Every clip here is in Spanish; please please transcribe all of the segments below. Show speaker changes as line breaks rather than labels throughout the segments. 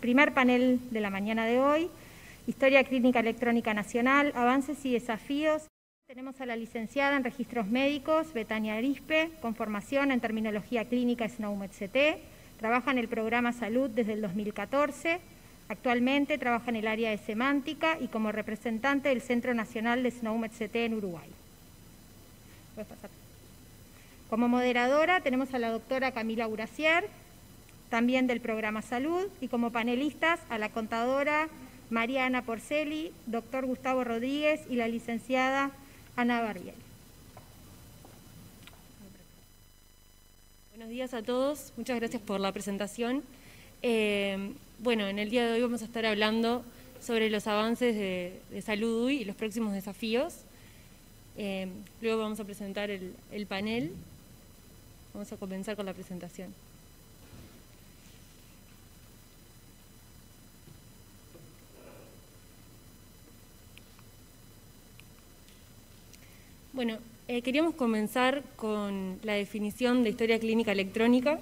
primer panel de la mañana de hoy, Historia Clínica Electrónica Nacional, avances y desafíos. Tenemos a la licenciada en Registros Médicos, Betania Arispe, con formación en Terminología Clínica SNOMED-CT, trabaja en el programa Salud desde el 2014, actualmente trabaja en el área de semántica y como representante del Centro Nacional de SNOMED-CT en Uruguay. ¿Puedes pasar? Como moderadora tenemos a la doctora Camila Uracier, también del programa Salud, y como panelistas a la contadora Mariana Porceli, doctor Gustavo Rodríguez y la licenciada Ana Barbiel.
Buenos días a todos, muchas gracias por la presentación. Bueno, en el día de hoy vamos a estar hablando sobre los avances de Salud UI y los próximos desafíos. Luego vamos a presentar el panel. Vamos a comenzar con la presentación. Bueno, queríamos comenzar con la definición de historia clínica electrónica.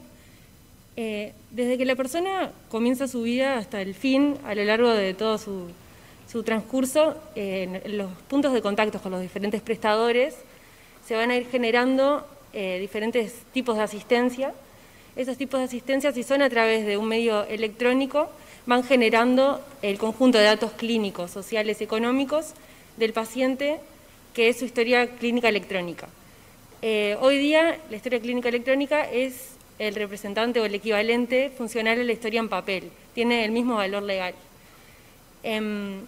Desde que la persona comienza su vida hasta el fin, a lo largo de todo su transcurso, en los puntos de contacto con los diferentes prestadores, se van a ir generando diferentes tipos de asistencia. Esos tipos de asistencia, si son a través de un medio electrónico, van generando el conjunto de datos clínicos, sociales, económicos del paciente, que es su historia clínica electrónica. Hoy día la historia clínica electrónica es el representante o el equivalente funcional a la historia en papel, tiene el mismo valor legal. Estoy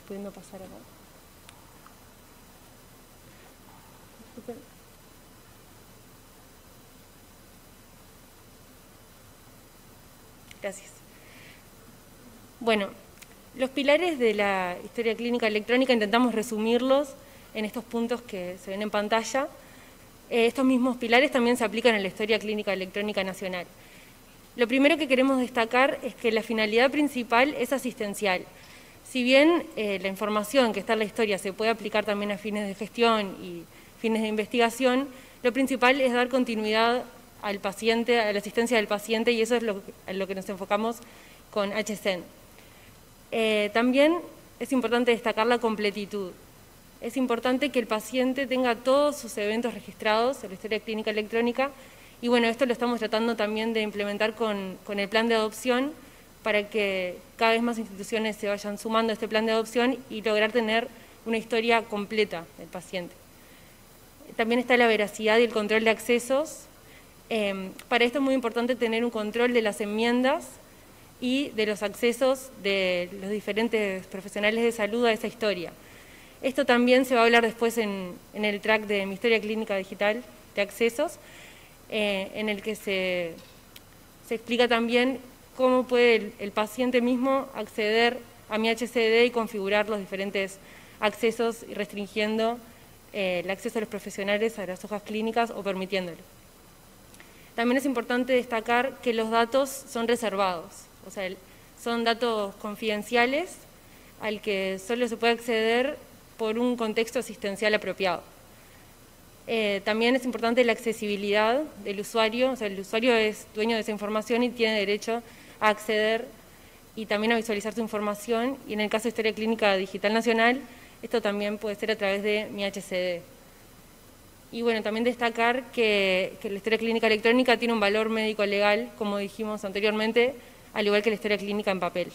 pudiendo pasar acá. Gracias. Bueno, los pilares de la historia clínica electrónica intentamos resumirlos en estos puntos que se ven en pantalla. Estos mismos pilares también se aplican en la historia clínica electrónica nacional. Lo primero que queremos destacar es que la finalidad principal es asistencial. Si bien la información que está en la historia se puede aplicar también a fines de gestión y fines de investigación, lo principal es dar continuidad al paciente, a la asistencia del paciente, y eso es en lo que nos enfocamos con HCEN. También es importante destacar la completitud. Es importante que el paciente tenga todos sus eventos registrados en la historia clínica electrónica, y bueno, esto lo estamos tratando también de implementar con el plan de adopción para que cada vez más instituciones se vayan sumando a este plan de adopción y lograr tener una historia completa del paciente. También está la veracidad y el control de accesos. Para esto es muy importante tener un control de las enmiendas y de los accesos de los diferentes profesionales de salud a esa historia. Esto también se va a hablar después en el track de mi historia clínica digital de accesos, en el que se explica también cómo puede el paciente mismo acceder a mi HCD y configurar los diferentes accesos y restringiendo el acceso a los profesionales a las hojas clínicas o permitiéndolo. También es importante destacar que los datos son reservados, o sea, son datos confidenciales al que solo se puede acceder por un contexto asistencial apropiado. También es importante la accesibilidad del usuario, o sea, el usuario es dueño de esa información y tiene derecho a acceder y también a visualizar su información, y en el caso de Historia Clínica Digital Nacional, esto también puede ser a través de mi HCD. Y bueno, también destacar que la historia clínica electrónica tiene un valor médico legal, como dijimos anteriormente, al igual que la historia clínica en papel.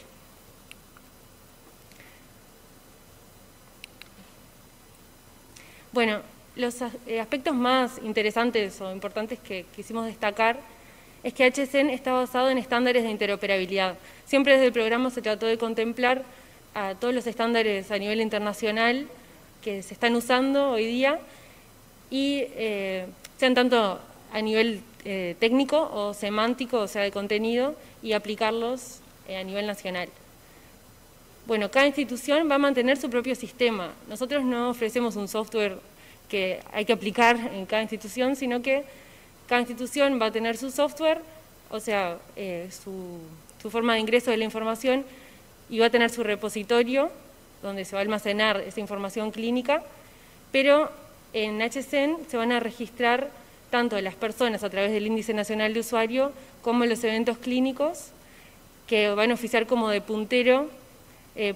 Bueno, los aspectos más interesantes o importantes que quisimos destacar es que HCEN está basado en estándares de interoperabilidad. Siempre desde el programa se trató de contemplar a todos los estándares a nivel internacional que se están usando hoy día, y sean tanto a nivel técnico o semántico, o sea, de contenido, y aplicarlos a nivel nacional. Bueno, cada institución va a mantener su propio sistema. Nosotros no ofrecemos un software que hay que aplicar en cada institución, sino que cada institución va a tener su software, o sea, su forma de ingreso de la información, y va a tener su repositorio donde se va a almacenar esa información clínica, pero en HCEN se van a registrar tanto las personas a través del Índice Nacional de Usuario como los eventos clínicos, que van a oficiar como de puntero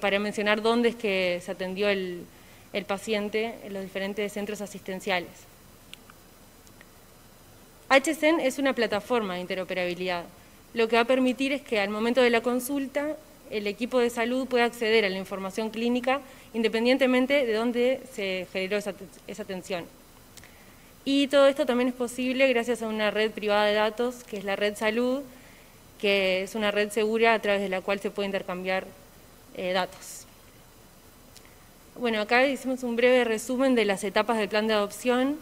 para mencionar dónde es que se atendió el paciente en los diferentes centros asistenciales. HCen es una plataforma de interoperabilidad. Lo que va a permitir es que al momento de la consulta el equipo de salud pueda acceder a la información clínica independientemente de dónde se generó esa atención. Y todo esto también es posible gracias a una red privada de datos, que es la Red Salud, que es una red segura a través de la cual se puede intercambiar datos. Bueno, acá hicimos un breve resumen de las etapas del plan de adopción.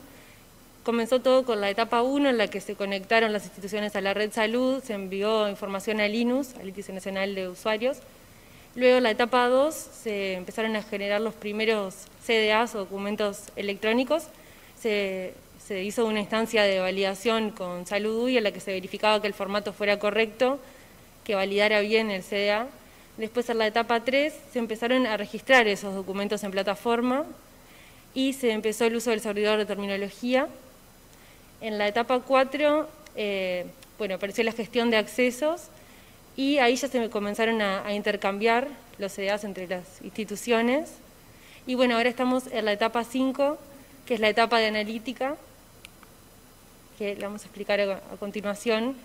Comenzó todo con la etapa 1, en la que se conectaron las instituciones a la Red Salud, se envió información al INUS, al Índice Nacional de Usuarios. Luego, la etapa 2, se empezaron a generar los primeros CDAs o documentos electrónicos. Se hizo una instancia de validación con Salud UI en la que se verificaba que el formato fuera correcto, que validara bien el CDA. Después, en la etapa 3, se empezaron a registrar esos documentos en plataforma y se empezó el uso del servidor de terminología. En la etapa 4, apareció la gestión de accesos y ahí ya se comenzaron a intercambiar los CDAs entre las instituciones. Y bueno, ahora estamos en la etapa 5, que es la etapa de analítica, que la vamos a explicar a continuación.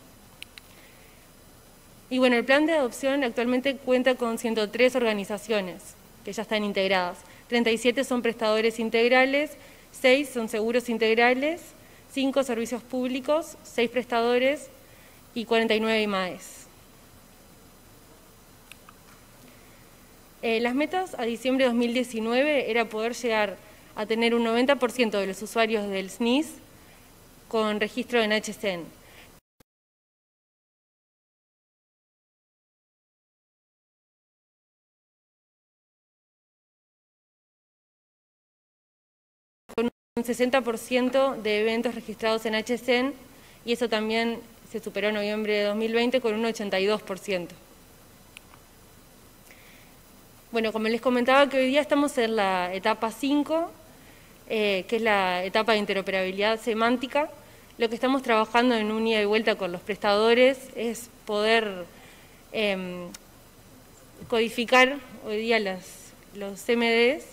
Y bueno, el plan de adopción actualmente cuenta con 103 organizaciones que ya están integradas. 37 son prestadores integrales, 6 son seguros integrales, 5 servicios públicos, 6 prestadores y 49 IMAES. Las metas a diciembre de 2019 era poder llegar a tener un 90% de los usuarios del SNIS con registro en HCen. Con un 60% de eventos registrados en HCen, y eso también se superó en noviembre de 2020 con un 82%. Bueno, como les comentaba, que hoy día estamos en la etapa 5, que es la etapa de interoperabilidad semántica. Lo que estamos trabajando en un ida y vuelta con los prestadores es poder codificar hoy día los CMDs.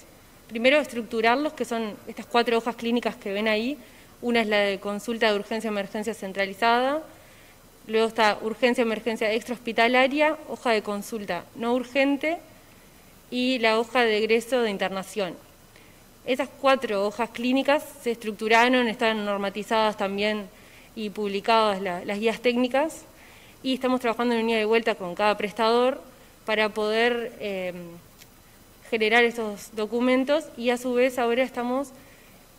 Primero, estructurarlos, que son estas 4 hojas clínicas que ven ahí. Una es la de consulta de urgencia-emergencia centralizada. Luego está urgencia-emergencia extrahospitalaria, hoja de consulta no urgente y la hoja de egreso de internación. Esas 4 hojas clínicas se estructuraron, están normatizadas también y publicadas las guías técnicas, y estamos trabajando en un ida y vuelta con cada prestador para poder generar esos documentos, y a su vez ahora estamos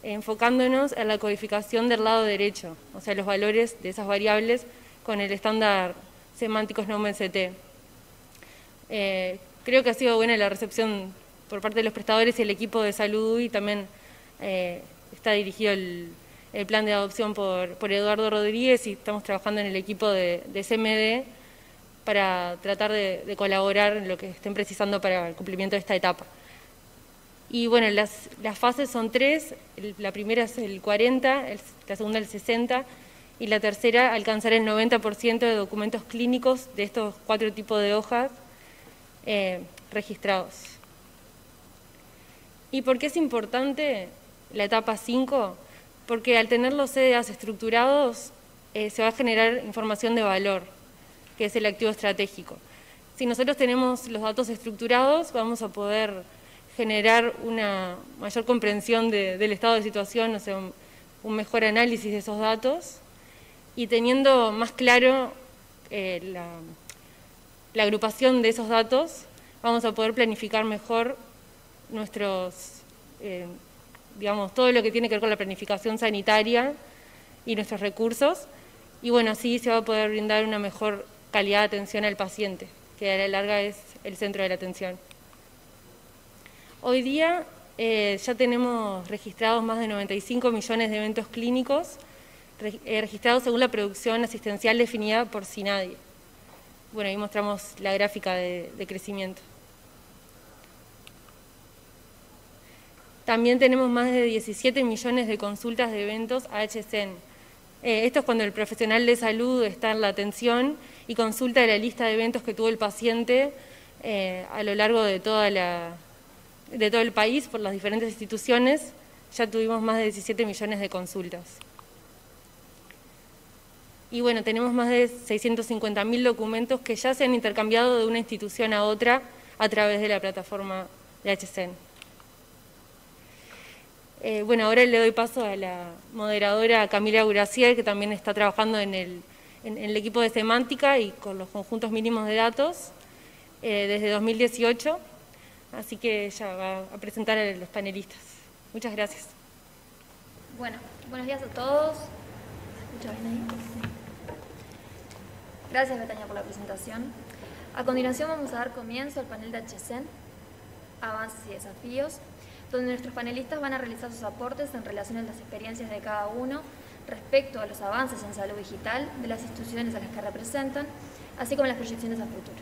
enfocándonos en la codificación del lado derecho, o sea, los valores de esas variables con el estándar semántico SNOMED-CT. Creo que ha sido buena la recepción por parte de los prestadores y el equipo de Salud, y también está dirigido el plan de adopción por Eduardo Rodríguez, y estamos trabajando en el equipo de CMD para tratar de colaborar en lo que estén precisando para el cumplimiento de esta etapa. Y bueno, las fases son 3, la primera es el 40, la segunda el 60, y la tercera alcanzar el 90% de documentos clínicos de estos 4 tipos de hojas registrados. ¿Y por qué es importante la etapa 5? Porque al tener los CDAs estructurados se va a generar información de valor, que es el activo estratégico. Si nosotros tenemos los datos estructurados, vamos a poder generar una mayor comprensión del estado de situación, o sea, un mejor análisis de esos datos, y teniendo más claro la agrupación de esos datos, vamos a poder planificar mejor todo lo que tiene que ver con la planificación sanitaria y nuestros recursos, y bueno, así se va a poder brindar una mejor calidad de atención al paciente, que a la larga es el centro de la atención. Hoy día ya tenemos registrados más de 95 millones de eventos clínicos, registrados según la producción asistencial definida por SINADI. Bueno, ahí mostramos la gráfica de crecimiento. También tenemos más de 17 millones de consultas de eventos a HCen, Esto es cuando el profesional de salud está en la atención y consulta la lista de eventos que tuvo el paciente a lo largo de todo el país por las diferentes instituciones. Ya tuvimos más de 17 millones de consultas. Y bueno, tenemos más de 650.000 documentos que ya se han intercambiado de una institución a otra a través de la plataforma de HCEN. Bueno, ahora le doy paso a la moderadora Camila Graciel, que también está trabajando en el equipo de semántica y con los conjuntos mínimos de datos desde 2018. Así que ella va a presentar a los panelistas. Muchas gracias.
Bueno, buenos días a todos. ¿Se escucha bien ahí? Gracias, Betania, por la presentación. A continuación vamos a dar comienzo al panel de HCEN, Avances y Desafíos, donde nuestros panelistas van a realizar sus aportes en relación a las experiencias de cada uno respecto a los avances en salud digital de las instituciones a las que representan, así como las proyecciones a futuro.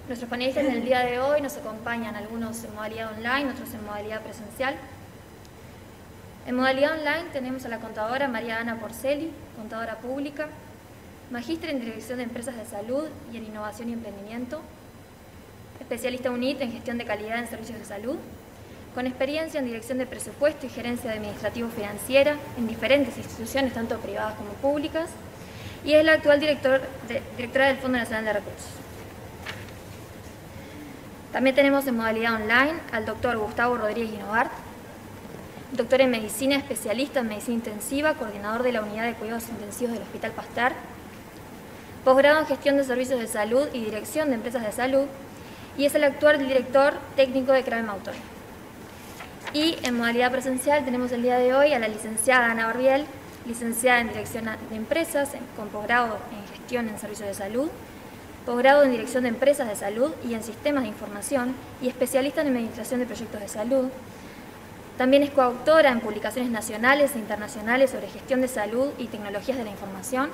Nuestros panelistas en el día de hoy nos acompañan, algunos en modalidad online, otros en modalidad presencial. En modalidad online tenemos a la contadora María Ana Porceli, contadora pública, magíster en Dirección de Empresas de Salud y en Innovación y Emprendimiento, especialista UNIT en Gestión de Calidad en Servicios de Salud, con experiencia en Dirección de Presupuesto y Gerencia Administrativo-Financiera en diferentes instituciones, tanto privadas como públicas, y es la actual directora del Fondo Nacional de Recursos. También tenemos en modalidad online al doctor Gustavo Rodríguez Guinovart, doctor en Medicina, especialista en Medicina Intensiva, coordinador de la Unidad de Cuidados Intensivos del Hospital Pasteur, posgrado en Gestión de Servicios de Salud y Dirección de Empresas de Salud, y es el actual director técnico de CRAME Autónomo. Y en modalidad presencial tenemos el día de hoy a la licenciada Ana Barbiel, licenciada en Dirección de Empresas, con posgrado en Gestión en Servicios de Salud, posgrado en Dirección de Empresas de Salud y en Sistemas de Información, y especialista en Administración de Proyectos de Salud. También es coautora en publicaciones nacionales e internacionales sobre gestión de salud y tecnologías de la información.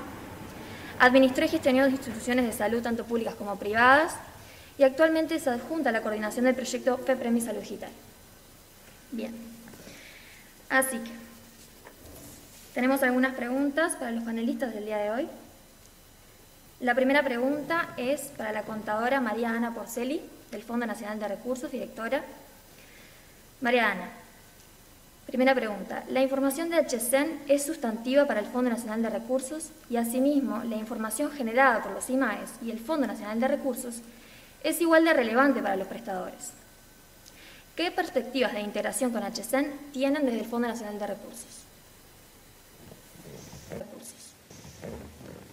Administró y gestionó instituciones de salud tanto públicas como privadas y actualmente es adjunta a la coordinación del proyecto FEPREMI Salud Digital. Bien, así que tenemos algunas preguntas para los panelistas del día de hoy. La primera pregunta es para la contadora María Ana Porceli, del Fondo Nacional de Recursos, directora. María Ana, primera pregunta. La información de HCEN es sustantiva para el Fondo Nacional de Recursos y, asimismo, la información generada por los IMAES y el Fondo Nacional de Recursos es igual de relevante para los prestadores. ¿Qué perspectivas de integración con HCEN tienen desde el Fondo Nacional de Recursos?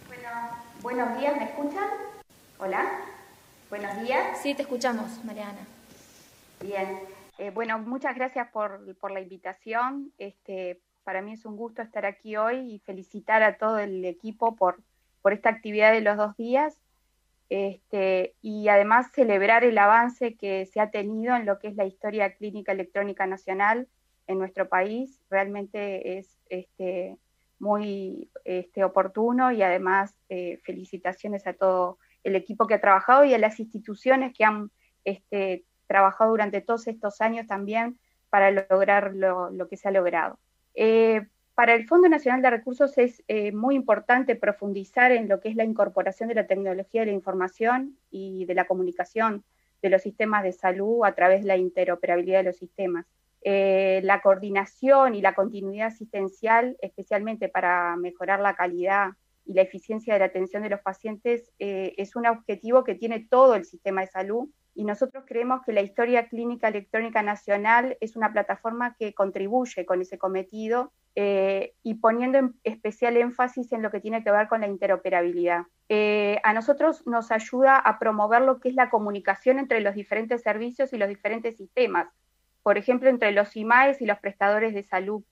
Bueno, buenos días, ¿me escuchan? Hola, buenos días.
Sí, te escuchamos, Mariana.
Bien. Bueno, muchas gracias por la invitación. Para mí es un gusto estar aquí hoy y felicitar a todo el equipo por esta actividad de los 2 días y además celebrar el avance que se ha tenido en lo que es la historia clínica electrónica nacional en nuestro país. Realmente es muy oportuno y además felicitaciones a todo el equipo que ha trabajado y a las instituciones que han trabajado durante todos estos años también para lograr lo que se ha logrado. Para el Fondo Nacional de Recursos es muy importante profundizar en lo que es la incorporación de la tecnología de la información y de la comunicación de los sistemas de salud a través de la interoperabilidad de los sistemas. La coordinación y la continuidad asistencial, especialmente para mejorar la calidad y la eficiencia de la atención de los pacientes, es un objetivo que tiene todo el sistema de salud. Y nosotros creemos que la historia clínica electrónica nacional es una plataforma que contribuye con ese cometido y poniendo en especial énfasis en lo que tiene que ver con la interoperabilidad. A nosotros nos ayuda a promover lo que es la comunicación entre los diferentes servicios y los diferentes sistemas, por ejemplo, entre los IMAES y los prestadores de salud,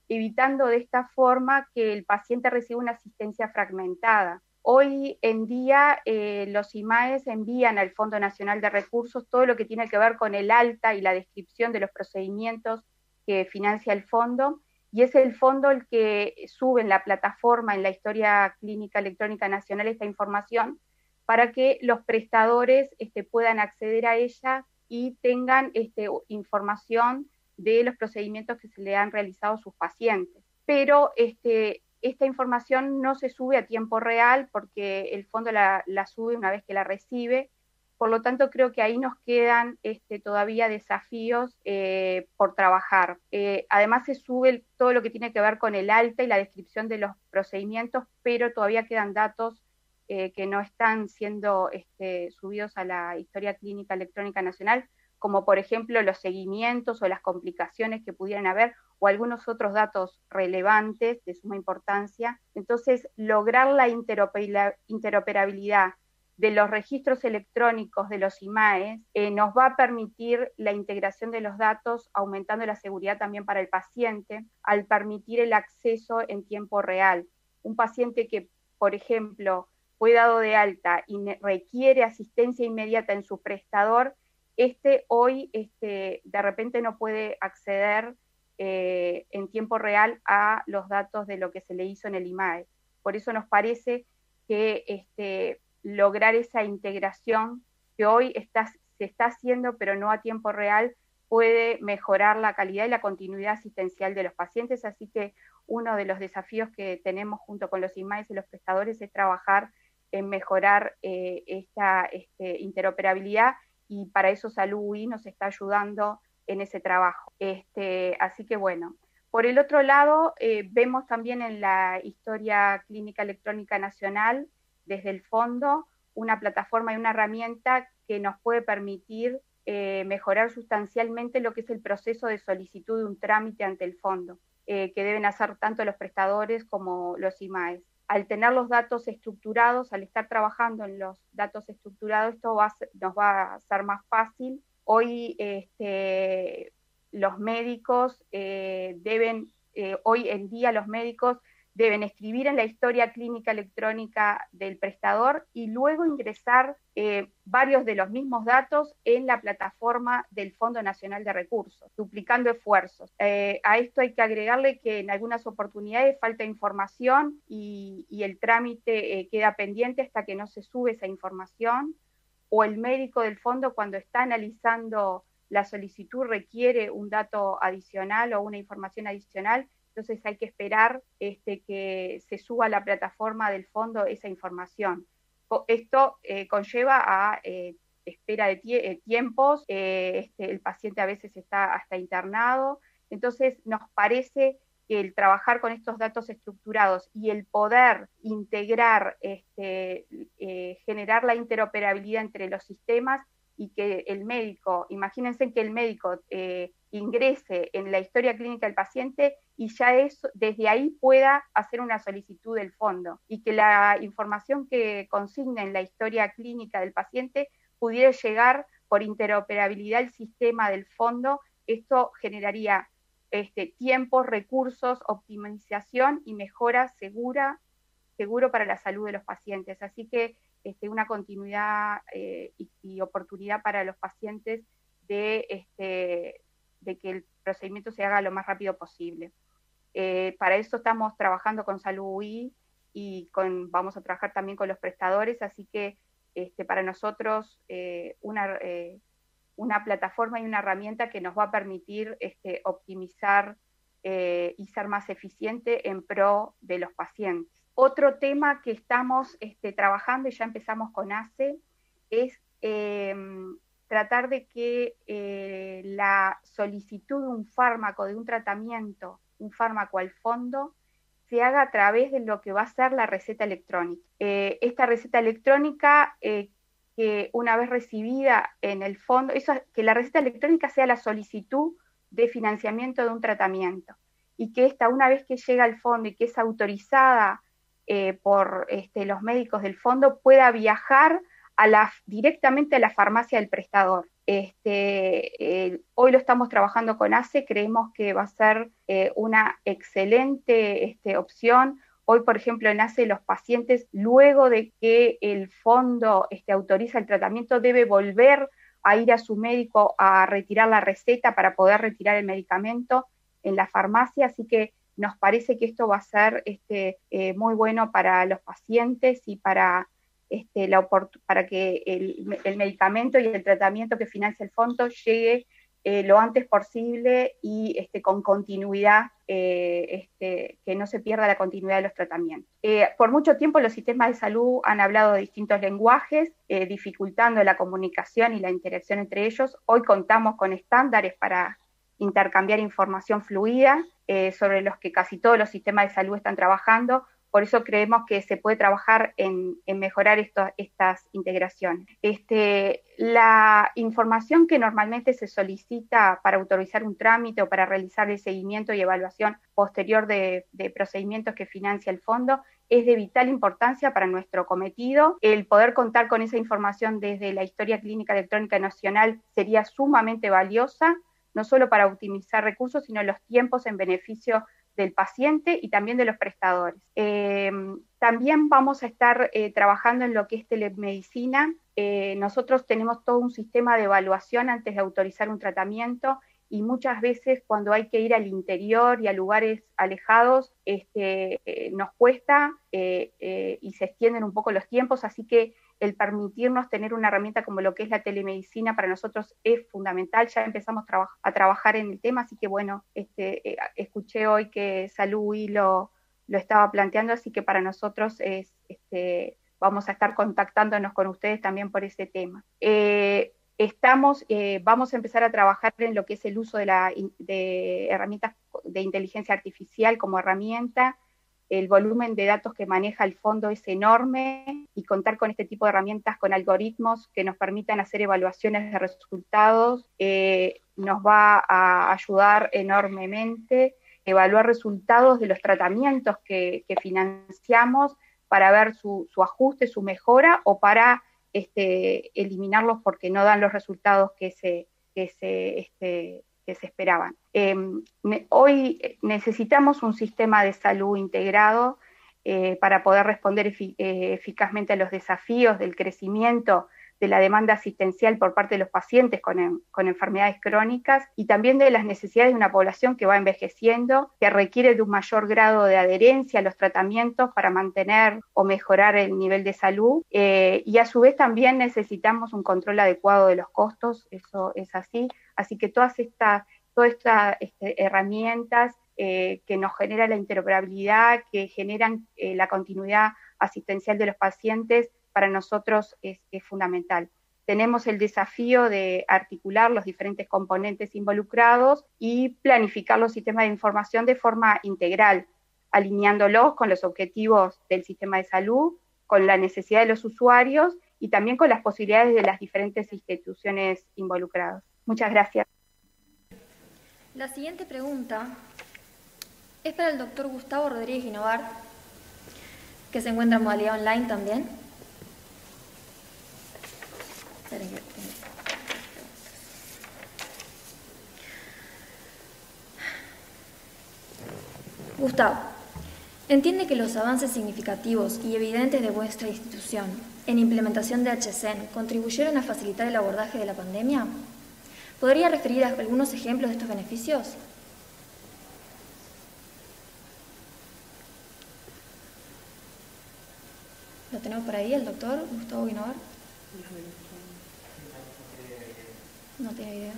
evitando de esta forma que el paciente reciba una asistencia fragmentada. Hoy en día los IMAES envían al Fondo Nacional de Recursos todo lo que tiene que ver con el alta y la descripción de los procedimientos que financia el fondo, y es el fondo el que sube en la plataforma, en la historia clínica electrónica nacional, esta información para que los prestadores puedan acceder a ella y tengan información de los procedimientos que se le han realizado a sus pacientes. pero esta información no se sube a tiempo real porque el fondo la sube una vez que la recibe. Por lo tanto, creo que ahí nos quedan todavía desafíos por trabajar. Además, se sube todo lo que tiene que ver con el alta y la descripción de los procedimientos, pero todavía quedan datos que no están siendo subidos a la Historia Clínica Electrónica Nacional, como por ejemplo los seguimientos o las complicaciones que pudieran haber, o algunos otros datos relevantes de suma importancia. Entonces, lograr la interoperabilidad de los registros electrónicos de los IMAES nos va a permitir la integración de los datos, aumentando la seguridad también para el paciente, al permitir el acceso en tiempo real. Un paciente que, por ejemplo, fue dado de alta y requiere asistencia inmediata en su prestador, hoy de repente no puede acceder en tiempo real a los datos de lo que se le hizo en el IMAE. Por eso nos parece que lograr esa integración que hoy se está haciendo, pero no a tiempo real, puede mejorar la calidad y la continuidad asistencial de los pacientes. Así que uno de los desafíos que tenemos junto con los IMAES y los prestadores es trabajar en mejorar esta interoperabilidad, y para eso Salud UI nos está ayudando en ese trabajo. Así que bueno, por el otro lado, vemos también en la Historia Clínica Electrónica Nacional, desde el fondo, una plataforma y una herramienta que nos puede permitir mejorar sustancialmente lo que es el proceso de solicitud de un trámite ante el fondo, que deben hacer tanto los prestadores como los IMAES. Al tener los datos estructurados, al estar trabajando en los datos estructurados, esto nos va a ser más fácil. Hoy los médicos hoy en día los médicos deben escribir en la historia clínica electrónica del prestador y luego ingresar varios de los mismos datos en la plataforma del Fondo Nacional de Recursos, duplicando esfuerzos. A esto hay que agregarle que en algunas oportunidades falta información y el trámite queda pendiente hasta que no se sube esa información, o el médico del fondo, cuando está analizando la solicitud, requiere un dato adicional o una información adicional. Entonces hay que esperar que se suba a la plataforma del fondo esa información. Esto conlleva a espera de tiempos, el paciente a veces está hasta internado. Entonces nos parece que el trabajar con estos datos estructurados y el poder integrar, generar la interoperabilidad entre los sistemas, y que el médico, imagínense que el médico ingrese en la historia clínica del paciente y ya desde ahí pueda hacer una solicitud del fondo, y que la información que consigna en la historia clínica del paciente pudiera llegar por interoperabilidad al sistema del fondo. Esto generaría tiempos, recursos, optimización y mejora seguro para la salud de los pacientes. Así que una continuidad y oportunidad para los pacientes de que el procedimiento se haga lo más rápido posible. Para eso estamos trabajando con Salud UI y vamos a trabajar también con los prestadores, así que para nosotros una plataforma y una herramienta que nos va a permitir optimizar y ser más eficiente en pro de los pacientes. Otro tema que estamos trabajando, y ya empezamos con ACE, es tratar de que la solicitud de un fármaco, de un tratamiento, un fármaco al fondo, se haga a través de lo que va a ser la receta electrónica. Esta receta electrónica, que una vez recibida en el fondo, que la receta electrónica sea la solicitud de financiamiento de un tratamiento, y que esta, una vez que llega al fondo y que es autorizada por los médicos del fondo, pueda viajar directamente a la farmacia del prestador. Hoy lo estamos trabajando con ACE, creemos que va a ser una excelente opción. Hoy, por ejemplo, en ACE los pacientes, luego de que el fondo autoriza el tratamiento, debe volver a ir a su médico a retirar la receta para poder retirar el medicamento en la farmacia, así que nos parece que esto va a ser muy bueno para los pacientes y para que el medicamento y el tratamiento que financia el fondo llegue lo antes posible y con continuidad, que no se pierda la continuidad de los tratamientos. Por mucho tiempo los sistemas de salud han hablado de distintos lenguajes, dificultando la comunicación y la interacción entre ellos. Hoy contamos con estándares para intercambiar información fluida, sobre los que casi todos los sistemas de salud están trabajando. Por eso creemos que se puede trabajar en mejorar estas integraciones. La información que normalmente se solicita para autorizar un trámite o para realizar el seguimiento y evaluación posterior de procedimientos que financia el fondo es de vital importancia para nuestro cometido. El poder contar con esa información desde la Historia Clínica Electrónica Nacional sería sumamente valiosa, no solo para optimizar recursos, sino los tiempos en beneficio del paciente y también de los prestadores. También vamos a estar trabajando en lo que es telemedicina. Nosotros tenemos todo un sistema de evaluación antes de autorizar un tratamiento y muchas veces cuando hay que ir al interior y a lugares alejados nos cuesta y se extienden un poco los tiempos, así que el permitirnos tener una herramienta como lo que es la telemedicina para nosotros es fundamental. Ya empezamos a trabajar en el tema, así que bueno, escuché hoy que Salud y lo estaba planteando, así que para nosotros vamos a estar contactándonos con ustedes también por ese tema. Vamos a empezar a trabajar en lo que es el uso de herramientas de inteligencia artificial como herramienta. El volumen de datos que maneja el fondo es enorme y contar con este tipo de herramientas, con algoritmos que nos permitan hacer evaluaciones de resultados, nos va a ayudar enormemente. Evaluar resultados de los tratamientos que financiamos para ver su ajuste, su mejora, o para eliminarlos porque no dan los resultados que se esperaban. Hoy necesitamos un sistema de salud integrado para poder responder eficazmente a los desafíos del crecimiento de la demanda asistencial por parte de los pacientes con enfermedades crónicas y también de las necesidades de una población que va envejeciendo, que requiere de un mayor grado de adherencia a los tratamientos para mantener o mejorar el nivel de salud, y a su vez también necesitamos un control adecuado de los costos, eso es así que todas estas herramientas que nos generan la interoperabilidad, que generan la continuidad asistencial de los pacientes, para nosotros es fundamental. Tenemos el desafío de articular los diferentes componentes involucrados y planificar los sistemas de información de forma integral, alineándolos con los objetivos del sistema de salud, con la necesidad de los usuarios y también con las posibilidades de las diferentes instituciones involucradas. Muchas gracias.
La siguiente pregunta es para el doctor Gustavo Rodríguez Guinovart, que se encuentra en modalidad online también. Gustavo, entiende que los avances significativos y evidentes de vuestra institución en implementación de HCEN contribuyeron a facilitar el abordaje de la pandemia. ¿Podría referir a algunos ejemplos de estos beneficios? ¿Lo tenemos por ahí el doctor Gustavo Guinovart? No tiene idea.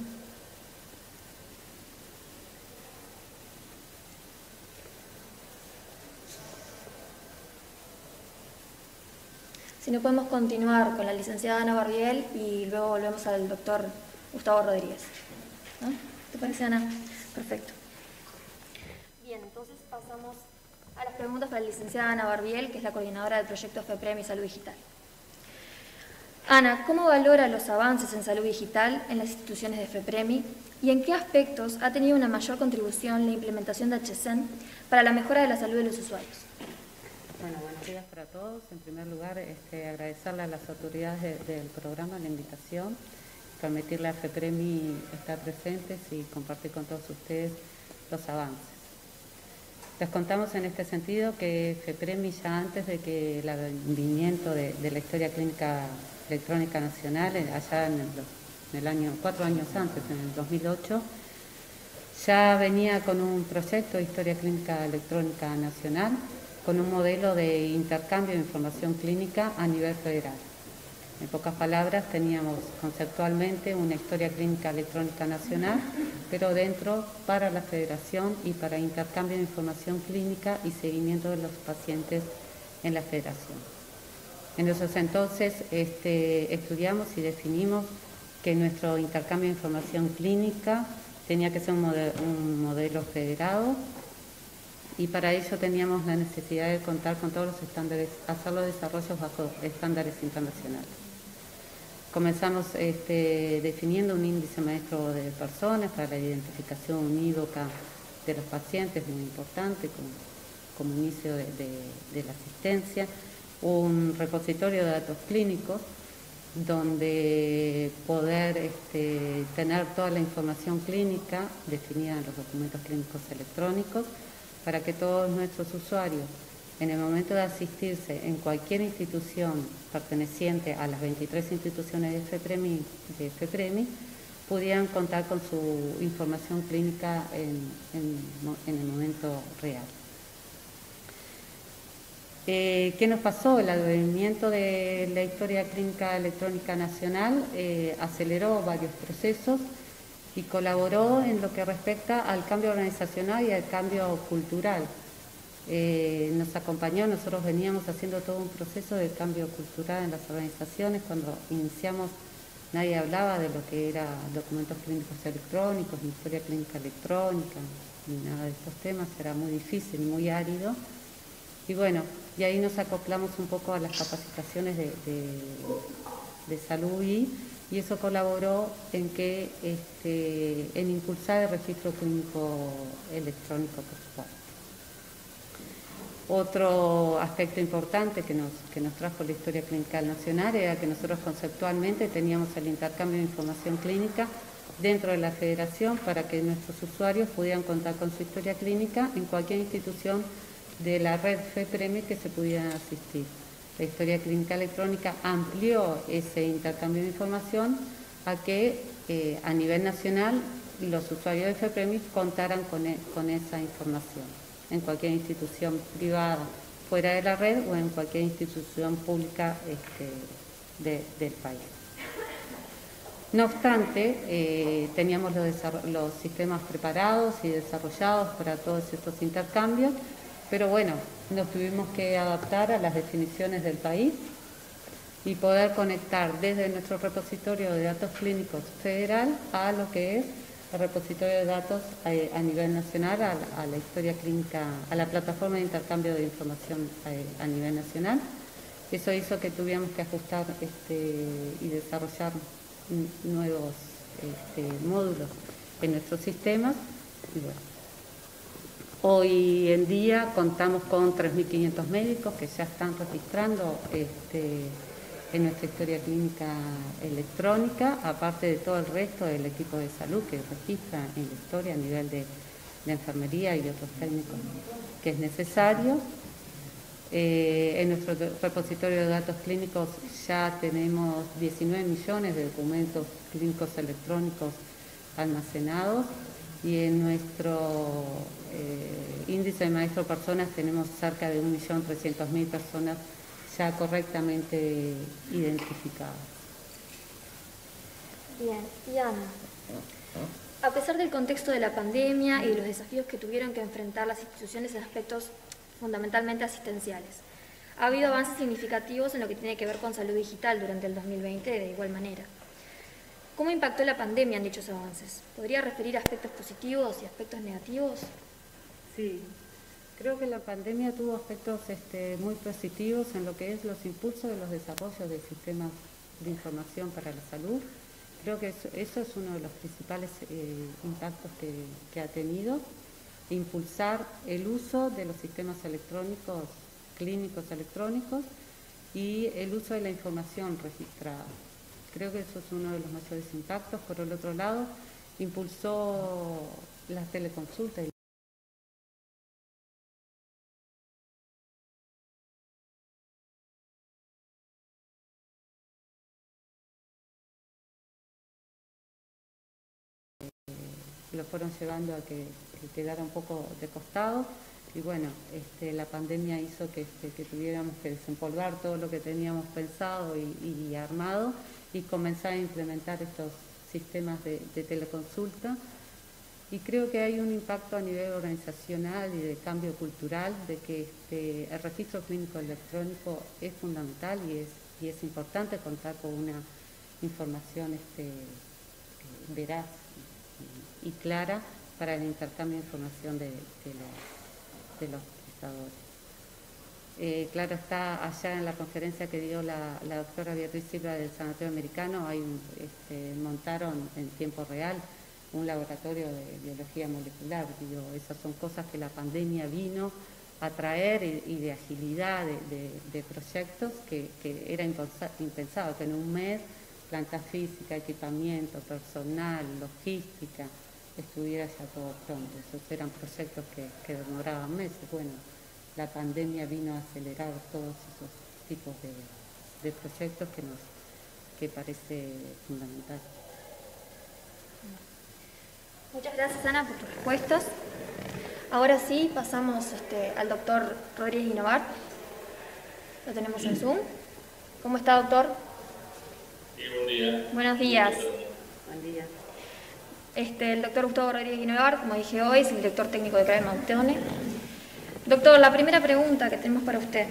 Si no, podemos continuar con la licenciada Ana Barbiel y luego volvemos al doctor Gustavo Rodríguez. ¿No? ¿Te parece, Ana? Perfecto. Bien, entonces pasamos a las preguntas para la licenciada Ana Barbiel, que es la coordinadora del proyecto FEPREMI Salud Digital. Ana, ¿cómo valora los avances en salud digital en las instituciones de FEPREMI y en qué aspectos ha tenido una mayor contribución la implementación de HCEN para la mejora de la salud de los usuarios?
Bueno, buenos días para todos. En primer lugar, agradecerle a las autoridades del programa la invitación, permitirle a FEPREMI estar presentes y compartir con todos ustedes los avances. Les contamos en este sentido que FEPREMI, ya antes de que el advenimiento de la Historia Clínica Electrónica Nacional, allá en el año, 4 años antes, en el 2008, ya venía con un proyecto de Historia Clínica Electrónica Nacional, con un modelo de intercambio de información clínica a nivel federal. En pocas palabras, teníamos conceptualmente una historia clínica electrónica nacional, pero dentro para la federación y para intercambio de información clínica y seguimiento de los pacientes en la federación. En esos entonces estudiamos y definimos que nuestro intercambio de información clínica tenía que ser un modelo federado, y para ello teníamos la necesidad de contar con todos los estándares, hacer los desarrollos bajo estándares internacionales. Comenzamos definiendo un índice maestro de personas para la identificación unívoca de los pacientes, muy importante, como inicio de la asistencia, un repositorio de datos clínicos, donde poder tener toda la información clínica definida en los documentos clínicos electrónicos, para que todos nuestros usuarios, en el momento de asistirse en cualquier institución perteneciente a las 23 instituciones de FEPREMI, pudieran contar con su información clínica en el momento real. ¿Qué nos pasó? El advenimiento de la historia clínica electrónica nacional aceleró varios procesos y colaboró en lo que respecta al cambio organizacional y al cambio cultural. Nos acompañó, nosotros veníamos haciendo todo un proceso de cambio cultural en las organizaciones. Cuando iniciamos, nadie hablaba de lo que eran documentos clínicos electrónicos, ni historia clínica electrónica, ni nada de estos temas, era muy difícil, muy árido. Y bueno, y ahí nos acoplamos un poco a las capacitaciones de salud y eso colaboró en que en impulsar el registro clínico electrónico, por supuesto. Otro aspecto importante que nos trajo la historia clínica nacional era que nosotros conceptualmente teníamos el intercambio de información clínica dentro de la federación para que nuestros usuarios pudieran contar con su historia clínica en cualquier institución de la red FEPREMI que se pudieran asistir. La historia clínica electrónica amplió ese intercambio de información a que a nivel nacional los usuarios de FEPREMI contaran con esa información en cualquier institución privada fuera de la red o en cualquier institución pública del país. No obstante, teníamos los sistemas preparados y desarrollados para todos estos intercambios, pero bueno, nos tuvimos que adaptar a las definiciones del país y poder conectar desde nuestro repositorio de datos clínicos federal a lo que es el repositorio de datos a nivel nacional, a la historia clínica, a la plataforma de intercambio de información a nivel nacional. Eso hizo que tuviéramos que ajustar y desarrollar nuevos módulos en nuestros sistemas. Y bueno, hoy en día contamos con 3.500 médicos que ya están registrando en nuestra historia clínica electrónica, aparte de todo el resto del equipo de salud que registra en la historia a nivel de enfermería y otros técnicos que es necesario. En nuestro repositorio de datos clínicos ya tenemos 19 millones de documentos clínicos electrónicos almacenados y en nuestro índice de maestro personas tenemos cerca de 1.300.000 personas ya correctamente identificadas.
Bien, y Ana, a pesar del contexto de la pandemia y de los desafíos que tuvieron que enfrentar las instituciones en aspectos fundamentalmente asistenciales, ha habido avances significativos en lo que tiene que ver con salud digital durante el 2020 de igual manera. ¿Cómo impactó la pandemia en dichos avances? ¿Podría referir aspectos positivos y aspectos negativos?
Sí, creo que la pandemia tuvo aspectos muy positivos en lo que es los impulsos de los desarrollos de sistemas de información para la salud. Creo que eso es uno de los principales impactos que ha tenido, impulsar el uso de los sistemas electrónicos, clínicos electrónicos y el uso de la información registrada. Creo que eso es uno de los mayores impactos. Por el otro lado, impulsó las teleconsultas. Lo fueron llevando a que quedara un poco de costado. y bueno, la pandemia hizo que tuviéramos que desempolvar todo lo que teníamos pensado y armado y comenzar a implementar estos sistemas de teleconsulta. Y creo que hay un impacto a nivel organizacional y de cambio cultural de que el registro clínico electrónico es fundamental y es importante contar con una información veraz y clara para el intercambio de información de los prestadores. Claro está, allá en la conferencia que dio la doctora Beatriz Silva del Sanatorio Americano, montaron en tiempo real un laboratorio de biología molecular. Digo, esas son cosas que la pandemia vino a traer y de agilidad de proyectos que era impensado, que en un mes planta física, equipamiento, personal, logística, estuviera ya todo pronto. Esos eran proyectos que demoraban meses. Bueno, la pandemia vino a acelerar todos esos tipos de proyectos que parece fundamental.
Muchas gracias, Ana, por tus respuestas. Ahora sí, pasamos al doctor Rodríguez Guinovart. Lo tenemos en Zoom. ¿Cómo está, doctor?
Sí, buen día.
Buenos días.
Buen día.
El doctor Gustavo Rodríguez Guinovart, como dije hoy, es el director técnico de CRAE Mautone. Doctor, la primera pregunta que tenemos para usted.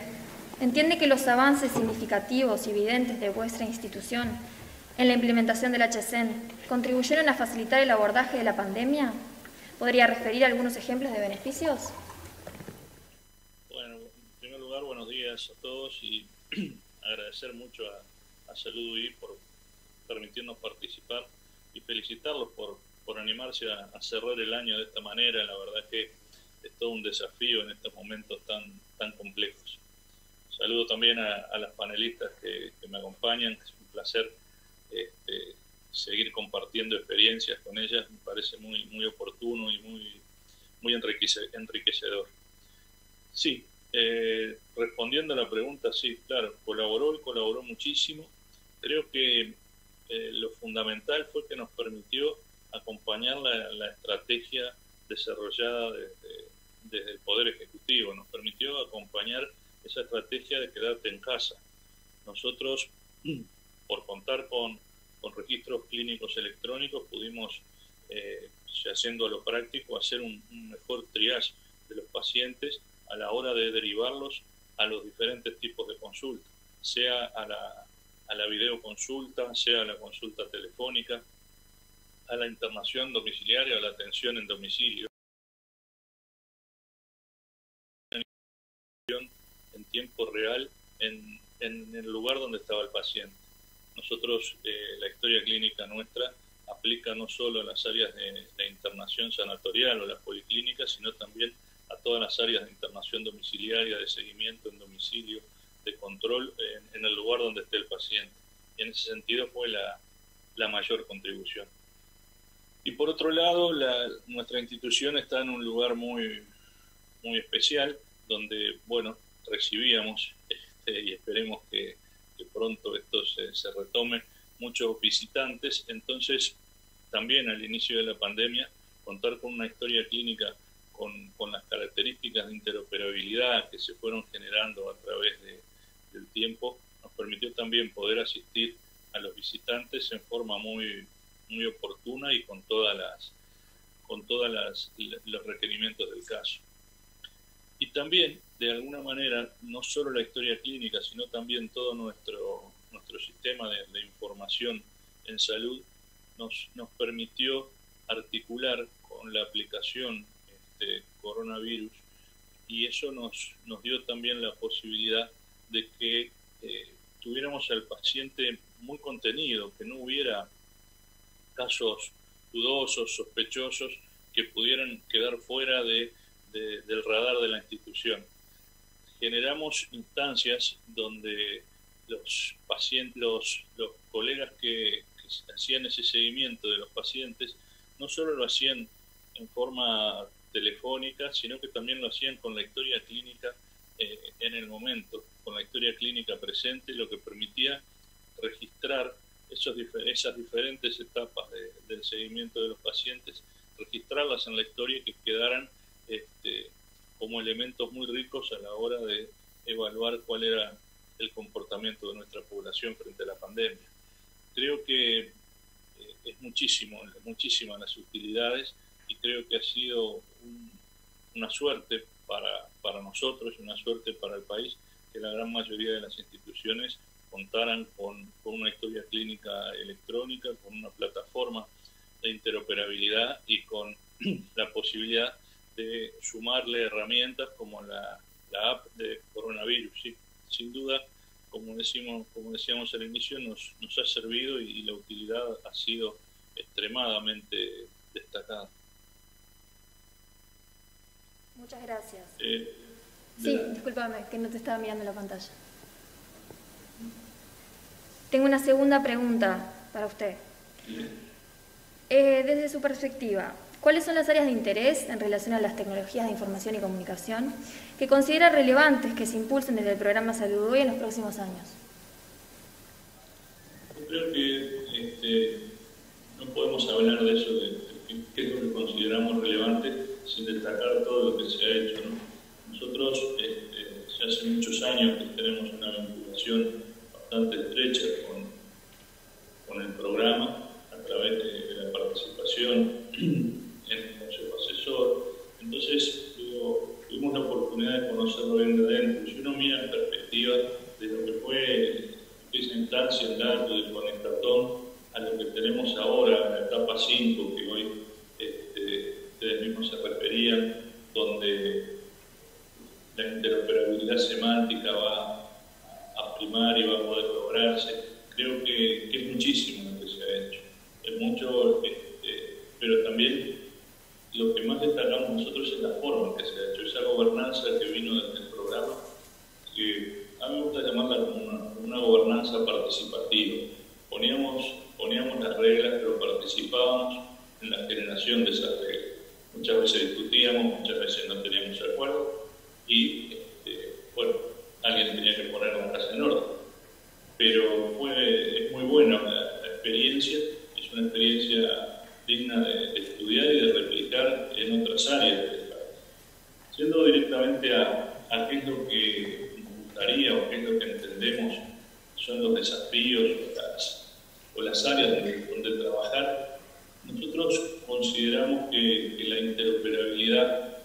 ¿Entiende que los avances significativos y evidentes de vuestra institución en la implementación del HCEN contribuyeron a facilitar el abordaje de la pandemia? ¿Podría referir algunos ejemplos de beneficios?
Bueno, en primer lugar, buenos días a todos y agradecer mucho a Salud UI por permitirnos participar y felicitarlos por animarse a cerrar el año de esta manera. La verdad que es todo un desafío en estos momentos tan complejos. Saludo también a las panelistas que me acompañan. Es un placer seguir compartiendo experiencias con ellas. Me parece muy oportuno y muy enriquecedor. Sí, respondiendo a la pregunta, sí, claro, colaboró muchísimo. Creo que lo fundamental fue que nos permitió acompañar la estrategia desarrollada desde el Poder Ejecutivo. Nos permitió acompañar esa estrategia de quedarte en casa. Nosotros, por contar con registros clínicos electrónicos, pudimos, haciendo lo práctico, hacer un mejor triage de los pacientes a la hora de derivarlos a los diferentes tipos de consulta, sea a la videoconsulta, sea a la consulta telefónica, a la internación domiciliaria, a la atención en domicilio, en tiempo real en el lugar donde estaba el paciente. Nosotros, la historia clínica nuestra aplica no solo a las áreas de internación sanatorial o las policlínicas, sino también a todas las áreas de internación domiciliaria, de seguimiento en domicilio, de control en el lugar donde esté el paciente. Y en ese sentido fue la mayor contribución. Y por otro lado, nuestra institución está en un lugar muy especial, donde, bueno, recibíamos, y esperemos que pronto esto se retome, muchos visitantes. Entonces, también al inicio de la pandemia, contar con una historia clínica con las características de interoperabilidad que se fueron generando a través del tiempo, nos permitió también poder asistir a los visitantes en forma muy oportuna y con todos los requerimientos del caso. Y también, de alguna manera, no solo la historia clínica, sino también todo nuestro sistema de información en salud nos permitió articular con la aplicación coronavirus, y eso nos dio también la posibilidad de que tuviéramos al paciente muy contenido, que no hubiera casos dudosos, sospechosos, que pudieran quedar fuera del radar de la institución. Generamos instancias donde los pacientes, los colegas que hacían ese seguimiento de los pacientes, no solo lo hacían en forma telefónica, sino que también lo hacían con la historia clínica en el momento, con la historia clínica presente, lo que permitía registrar esas diferentes etapas del seguimiento de los pacientes, registrarlas en la historia y que quedaran como elementos muy ricos a la hora de evaluar cuál era el comportamiento de nuestra población frente a la pandemia. Creo que es muchísimas las utilidades, y creo que ha sido una suerte para nosotros y una suerte para el país que la gran mayoría de las instituciones contaran con una historia clínica electrónica, con una plataforma de interoperabilidad y con la posibilidad de sumarle herramientas como la app de coronavirus. ¿Sí? Sin duda, como decíamos al inicio, nos ha servido y la utilidad ha sido extremadamente destacada.
Muchas gracias. Sí, discúlpame, que no te estaba mirando la pantalla. Tengo una segunda pregunta para usted. Desde su perspectiva, ¿cuáles son las áreas de interés en relación a las tecnologías de información y comunicación que considera relevantes que se impulsen desde el programa Salud Hoy en los próximos años?
Yo creo que no podemos hablar de eso, de qué es lo que consideramos relevante, sin destacar todo lo que se ha hecho, ¿no? Nosotros, ya hace muchos años que tenemos una vinculación bastante estrecha con el programa, a través de la participación en el Consejo Asesor. Entonces, tuvimos la oportunidad de conocerlo bien de dentro. Si uno mira en perspectiva de lo que fue esa instancia, el dato del Conectatón, a lo que tenemos ahora, la etapa 5, que hoy ustedes mismos se referían, donde la interoperabilidad semántica va a primar y va a poder lograrse. Creo que es muchísimo lo que se ha hecho. Es mucho, pero también lo que más destacamos nosotros es la forma en que se ha hecho, esa gobernanza que vino desde el programa, que a mí me gusta llamarla como una gobernanza participativa. Poníamos las reglas, pero participábamos en la generación de esas reglas. Muchas veces discutíamos, muchas veces no teníamos acuerdo, y bueno, alguien tenía que poner la casa en orden. Pero es muy buena la experiencia, es una experiencia digna de estudiar y de replicar en otras áreas del país. Yendo directamente a qué es lo que nos gustaría o qué es lo que entendemos son los desafíos o las áreas donde trabajar, nosotros consideramos que la interoperabilidad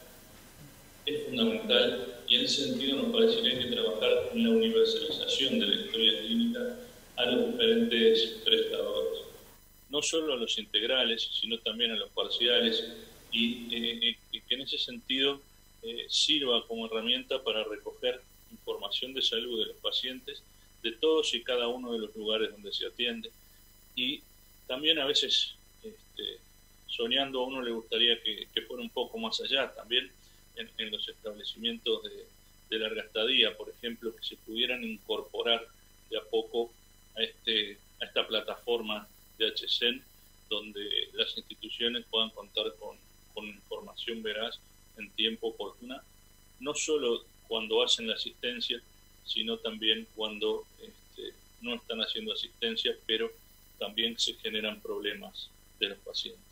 es fundamental, y en ese sentido nos parece que hay que trabajar en la universalización de la historia clínica a los diferentes prestadores, no solo a los integrales, sino también a los parciales, y que en ese sentido sirva como herramienta para recoger información de salud de los pacientes de todos y cada uno de los lugares donde se atiende. Y también a veces, soñando, a uno le gustaría que fuera un poco más allá también en los establecimientos de larga estadía, por ejemplo, que se pudieran incorporar de a poco a esta plataforma de HCEN, donde las instituciones puedan contar con información veraz en tiempo oportuna, no solo cuando hacen la asistencia, sino también cuando no están haciendo asistencia, pero también se generan problemas de los pacientes.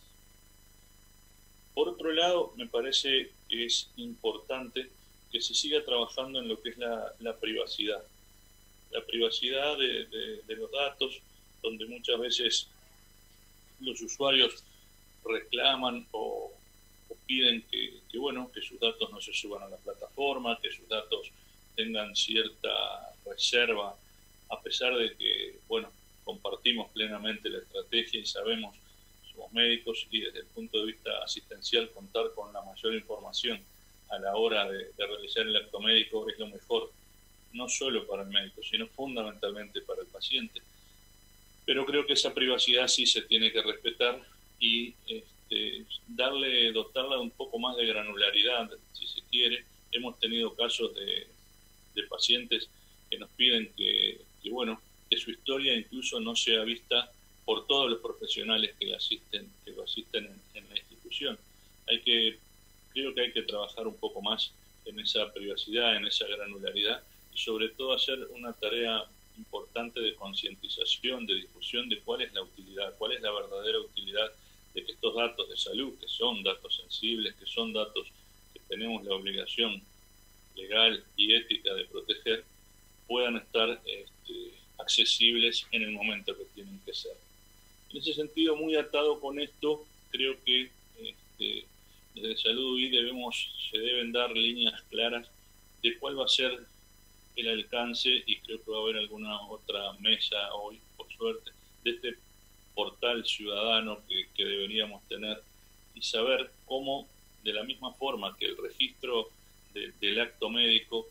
Por otro lado, me parece que es importante que se siga trabajando en lo que es la privacidad. La privacidad de los datos, donde muchas veces los usuarios reclaman o piden que sus datos no se suban a la plataforma, que sus datos tengan cierta reserva, a pesar de que, compartimos plenamente la estrategia y sabemos, somos médicos, y desde el punto de vista asistencial contar con la mayor información a la hora de realizar el acto médico es lo mejor, no solo para el médico, sino fundamentalmente para el paciente. Pero creo que esa privacidad sí se tiene que respetar y dotarla de un poco más de granularidad, si se quiere. Hemos tenido casos de pacientes que nos piden que su historia incluso no sea vista por todos los profesionales que lo asisten en la institución. Creo que hay que trabajar un poco más en esa privacidad, en esa granularidad, y sobre todo hacer una tarea importante de concientización, de difusión de cuál es la utilidad, cuál es la verdadera utilidad de que estos datos de salud, que son datos sensibles, que son datos que tenemos la obligación legal y ética de proteger, puedan estar accesibles en el momento que tienen que ser. En ese sentido, muy atado con esto, creo que desde Salud UI se deben dar líneas claras de cuál va a ser el alcance, y creo que va a haber alguna otra mesa hoy, por suerte, de este portal ciudadano que deberíamos tener, y saber cómo, de la misma forma que el registro del acto médico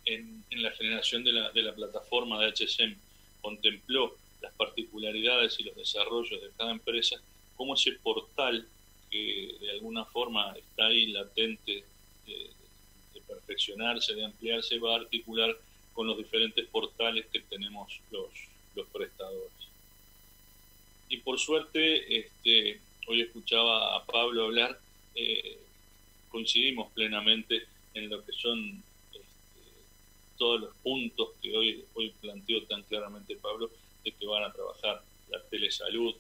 en la generación de la plataforma de HSM contempló las particularidades y los desarrollos de cada empresa, cómo ese portal, que de alguna forma está ahí latente de perfeccionarse, de ampliarse, va a articular con los diferentes portales que tenemos los prestadores. Y por suerte, hoy escuchaba a Pablo hablar, coincidimos plenamente en lo que son todos los puntos que hoy planteó tan claramente Pablo, de que van a trabajar la telesalud,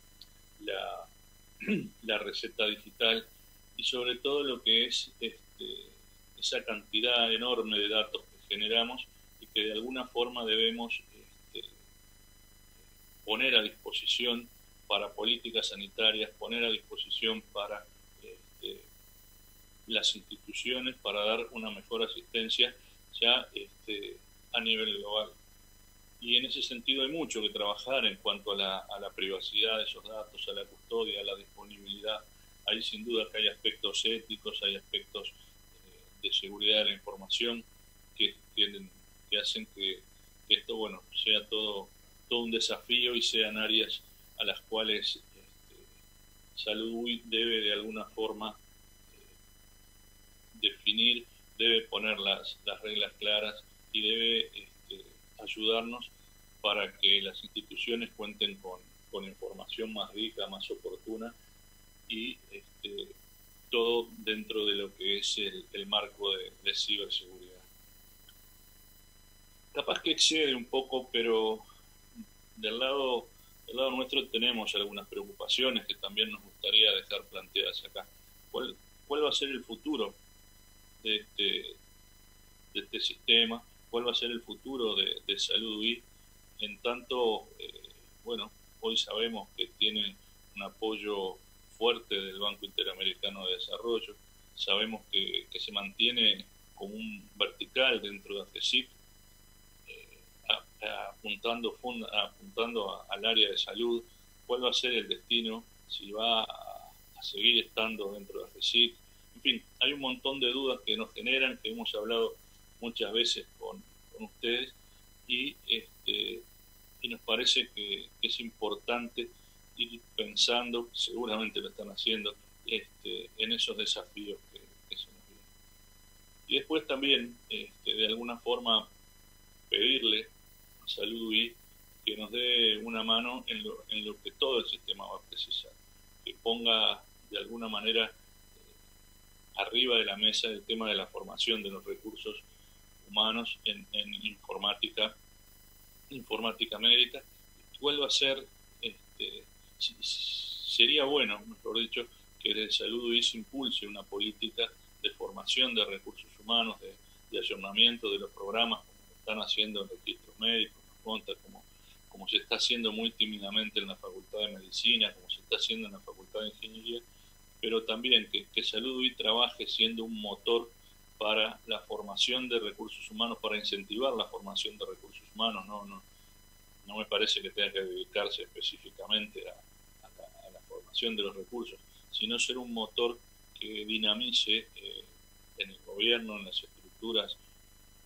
la receta digital, y sobre todo lo que es esa cantidad enorme de datos que generamos y que de alguna forma debemos poner a disposición para políticas sanitarias, poner a disposición para las instituciones, para dar una mejor asistencia ya a nivel global. Y en ese sentido hay mucho que trabajar en cuanto a la privacidad de esos datos, a la custodia, a la disponibilidad. Hay sin duda que hay aspectos éticos, hay aspectos de seguridad de la información que hacen que esto, bueno, sea todo un desafío y sean áreas a las cuales Salud UI debe de alguna forma definir, debe poner las reglas claras y debe ayudarnos para que las instituciones cuenten con información más rica, más oportuna, y todo dentro de lo que es el marco de ciberseguridad. Capaz que excede un poco, pero del lado nuestro tenemos algunas preocupaciones que también nos gustaría dejar planteadas acá. ¿Cuál va a ser el futuro de este sistema? ¿Cuál va a ser el futuro de Salud UI? En tanto, bueno, hoy sabemos que tiene un apoyo fuerte del Banco Interamericano de Desarrollo, sabemos que se mantiene como un vertical dentro de AFESIC, apuntando al área de salud. ¿Cuál va a ser el destino? Si va a seguir estando dentro de AFESIC. En fin, hay un montón de dudas que nos generan, que hemos hablado muchas veces con ustedes, y nos parece que es importante ir pensando, seguramente lo están haciendo, en esos desafíos que se nos vienen. Y después también, de alguna forma, pedirle a Salud UI que nos dé una mano en lo que todo el sistema va a precisar, que ponga de alguna manera arriba de la mesa el tema de la formación de los recursos humanos en informática médica. ¿Cuál va a ser? Sería bueno, mejor dicho, que desde Salud UI se impulse una política de formación de recursos humanos, de ayornamiento de los programas, como lo están haciendo en registros médicos, como se está haciendo muy tímidamente en la Facultad de Medicina, como se está haciendo en la Facultad de Ingeniería, pero también que Salud UI trabaje siendo un motor para la formación de recursos humanos, para incentivar la formación de recursos humanos. No me parece que tenga que dedicarse específicamente a la formación de los recursos, sino ser un motor que dinamice en el gobierno, en las estructuras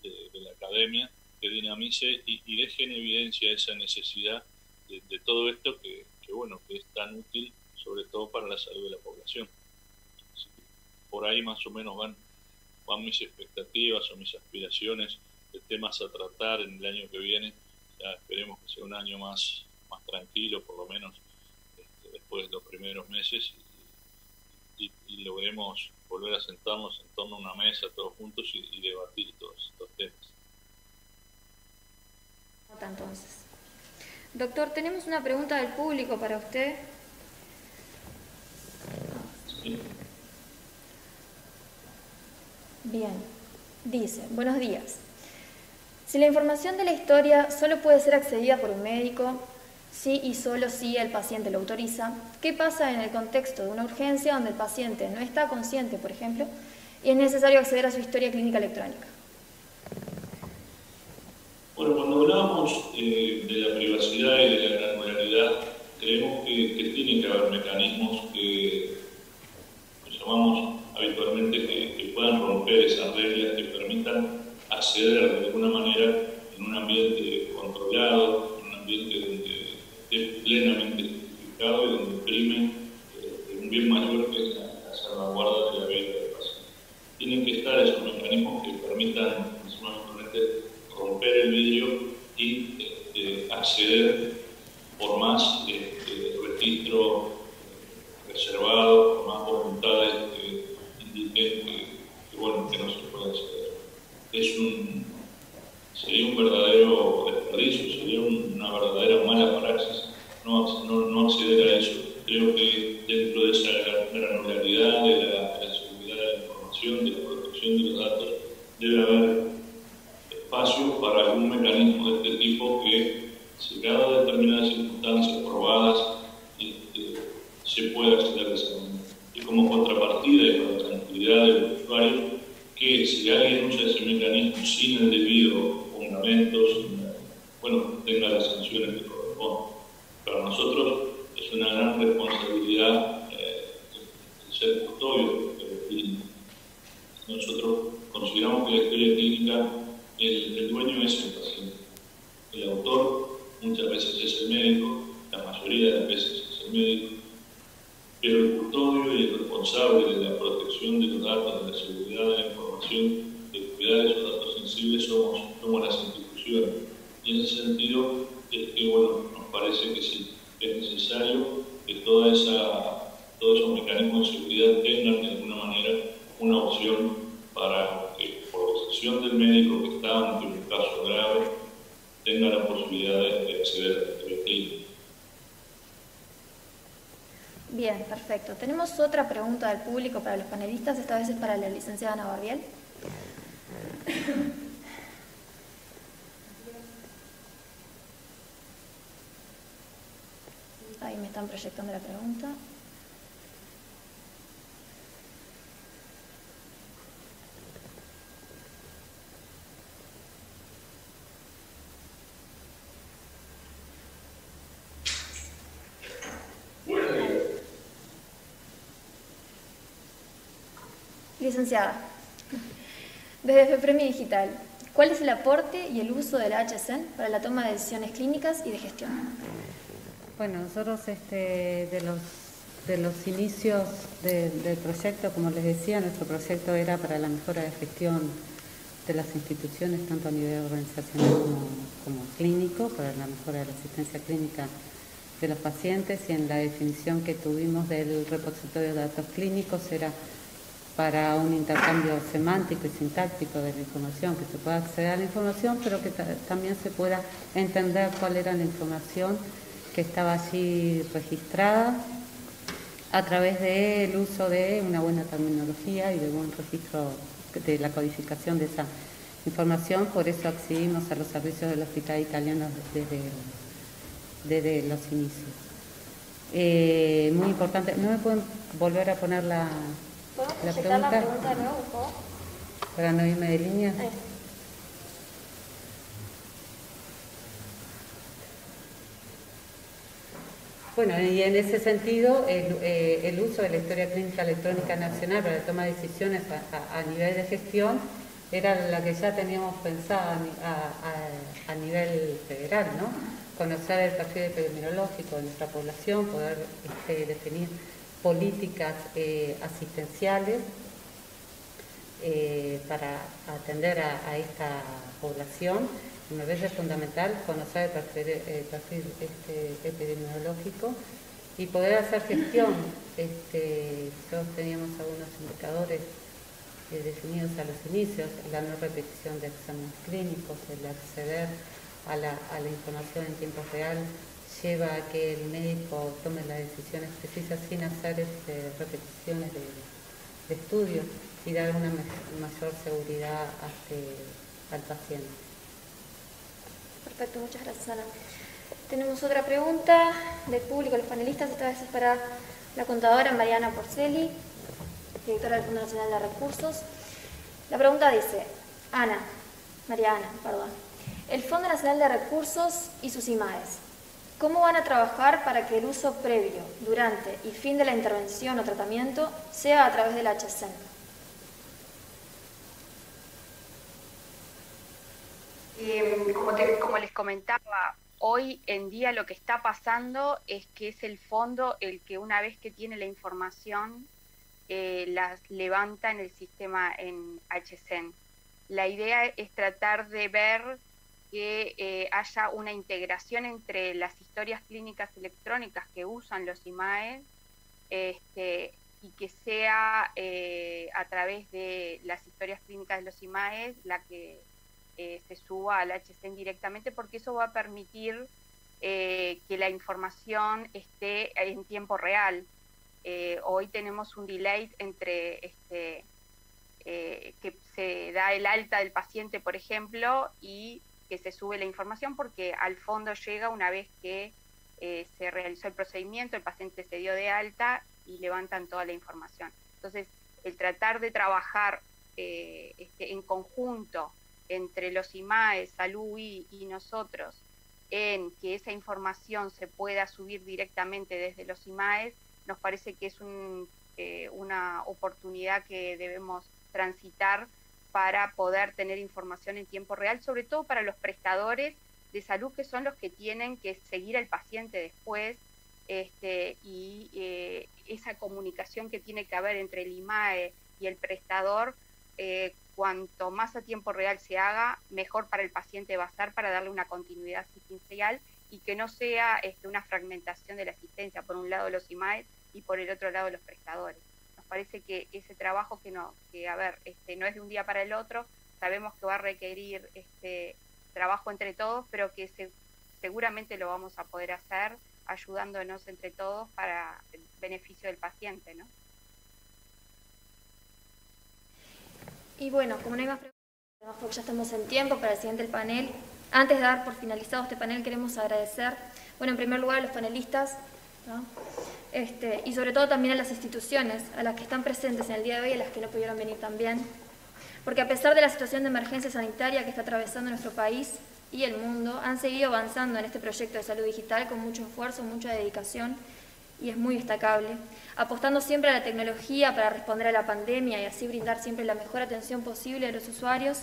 de la academia, que dinamice y deje en evidencia esa necesidad de todo esto que es tan útil, sobre todo para la salud de la población. Así que por ahí más o menos van mis expectativas o mis aspiraciones de temas a tratar en el año que viene. Ya esperemos que sea un año más tranquilo, por lo menos después de los primeros meses, y logremos volver a sentarnos en torno a una mesa todos juntos y debatir todos estos temas.
Entonces, doctor, tenemos una pregunta del público para usted.
Sí.
dice: buenos días. Si la información de la historia solo puede ser accedida por un médico, si y solo si el paciente lo autoriza, ¿qué pasa en el contexto de una urgencia donde el paciente no está consciente, por ejemplo, y es necesario acceder a su historia clínica electrónica?
Bueno, cuando hablamos de la privacidad y de la granularidad, creemos que tiene que haber mecanismos que llamamos habitualmente que puedan romper esas reglas, que permitan acceder de alguna manera en un ambiente controlado, en un ambiente donde esté plenamente justificado y donde prime un bien mayor que es la salvaguarda de la vida del paciente. Tienen que estar esos mecanismos que permitan romper el vidrio y acceder por más registro reservado, por más voluntades que indiquen que no se puede acceder. Sería un verdadero desperdicio, sería una verdadera mala praxis no acceder a eso. Creo que dentro de esa granularidad, de la seguridad de la información, de la protección de los datos, debe haber espacio para algún mecanismo de este tipo que, si cada determinadas circunstancias probadas, se pueda acceder a esa manera. Y como contrapartida y para la tranquilidad del usuario, que si alguien usa ese mecanismo sin el debido fundamento, tenga las sanciones que corresponden. Para nosotros es una gran responsabilidad el ser custodio de la clínica. Nosotros consideramos que la historia clínica, el dueño es el paciente. El autor muchas veces es el médico, la mayoría de las veces es el médico, pero el custodio y el responsable de la protección de los datos, de la seguridad de la información, de cuidar esos datos sensibles somos las instituciones. Y en ese sentido, nos parece que sí, es necesario que todos esos mecanismos de seguridad tengan de alguna manera una opción para que, por decisión del médico que está ante un caso grave, tenga la posibilidad de acceder a la historia clínica.
Bien, perfecto. Tenemos otra pregunta del público para los panelistas, esta vez es para la licenciada Ana Barbiel. Ahí me están proyectando la pregunta. Licenciada, desde FEPREMI Digital, ¿cuál es el aporte y el uso de la HSEN para la toma de decisiones clínicas y de gestión?
Bueno, nosotros de los inicios del proyecto, como les decía, nuestro proyecto era para la mejora de gestión de las instituciones, tanto a nivel organizacional como clínico, para la mejora de la asistencia clínica de los pacientes, y en la definición que tuvimos del repositorio de datos clínicos era para un intercambio semántico y sintáctico de la información, que se pueda acceder a la información, pero que también se pueda entender cuál era la información que estaba allí registrada a través del uso de una buena terminología y de buen registro de la codificación de esa información. Por eso accedimos a los servicios del Hospital Italiano desde los inicios. Muy importante, ¿no me pueden volver a poner la pregunta?
La pregunta de nuevo, por favor.
Para no irme de línea. Bueno, y en ese sentido, el uso de la historia clínica electrónica nacional para la toma de decisiones a nivel de gestión era la que ya teníamos pensada a nivel federal, ¿no? Conocer el perfil epidemiológico de nuestra población, poder definir políticas asistenciales para atender a esta población. Y me parece fundamental conocer el perfil epidemiológico y poder hacer gestión. Nosotros teníamos algunos indicadores definidos a los inicios: la no repetición de exámenes clínicos, el acceder a la información en tiempo real lleva a que el médico tome las decisiones precisas sin hacer repeticiones de estudios. y dar una mayor seguridad al paciente.
Perfecto, muchas gracias, Ana. Tenemos otra pregunta del público, los panelistas, esta vez es para la contadora Mariana Porceli, directora del Fondo Nacional de Recursos. La pregunta dice, Mariana, el Fondo Nacional de Recursos y sus IMAES, ¿cómo van a trabajar para que el uso previo, durante y fin de la intervención o tratamiento sea a través del HSEN?
Como les comentaba, hoy en día lo que está pasando es que es el fondo el que una vez que tiene la información las levanta en el sistema en HSEN. La idea es tratar de ver que haya una integración entre las historias clínicas electrónicas que usan los IMAES y que sea a través de las historias clínicas de los IMAES la que se suba al HSEN directamente, porque eso va a permitir que la información esté en tiempo real. Hoy tenemos un delay entre que se da el alta del paciente, por ejemplo, y que se sube la información, porque al fondo llega una vez que se realizó el procedimiento, el paciente se dio de alta y levantan toda la información. Entonces, el tratar de trabajar en conjunto entre los IMAES, Salud y nosotros, en que esa información se pueda subir directamente desde los IMAES, nos parece que es una oportunidad que debemos transitar para poder tener información en tiempo real, sobre todo para los prestadores de salud, que son los que tienen que seguir al paciente después, y esa comunicación que tiene que haber entre el IMAE y el prestador, cuanto más a tiempo real se haga, mejor para el paciente va a ser, para darle una continuidad asistencial y que no sea una fragmentación de la asistencia, por un lado los IMAES y por el otro lado los prestadores. Nos parece que ese trabajo no es de un día para el otro, sabemos que va a requerir trabajo entre todos, pero que seguramente lo vamos a poder hacer ayudándonos entre todos para el beneficio del paciente, ¿no?
Y bueno, como no hay más preguntas, porque ya estamos en tiempo para el siguiente panel, antes de dar por finalizado este panel queremos agradecer, en primer lugar a los panelistas, ¿no? Y sobre todo también a las instituciones, a las que están presentes en el día de hoy y a las que no pudieron venir también, porque a pesar de la situación de emergencia sanitaria que está atravesando nuestro país y el mundo, han seguido avanzando en este proyecto de salud digital con mucho esfuerzo, mucha dedicación, y es muy destacable, apostando siempre a la tecnología para responder a la pandemia y así brindar siempre la mejor atención posible a los usuarios,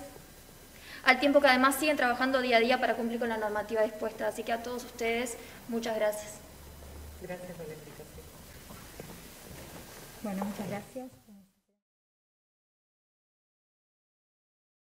al tiempo que además siguen trabajando día a día para cumplir con la normativa dispuesta. Así que a todos ustedes, muchas gracias.
Gracias por la invitación.
Bueno, muchas gracias.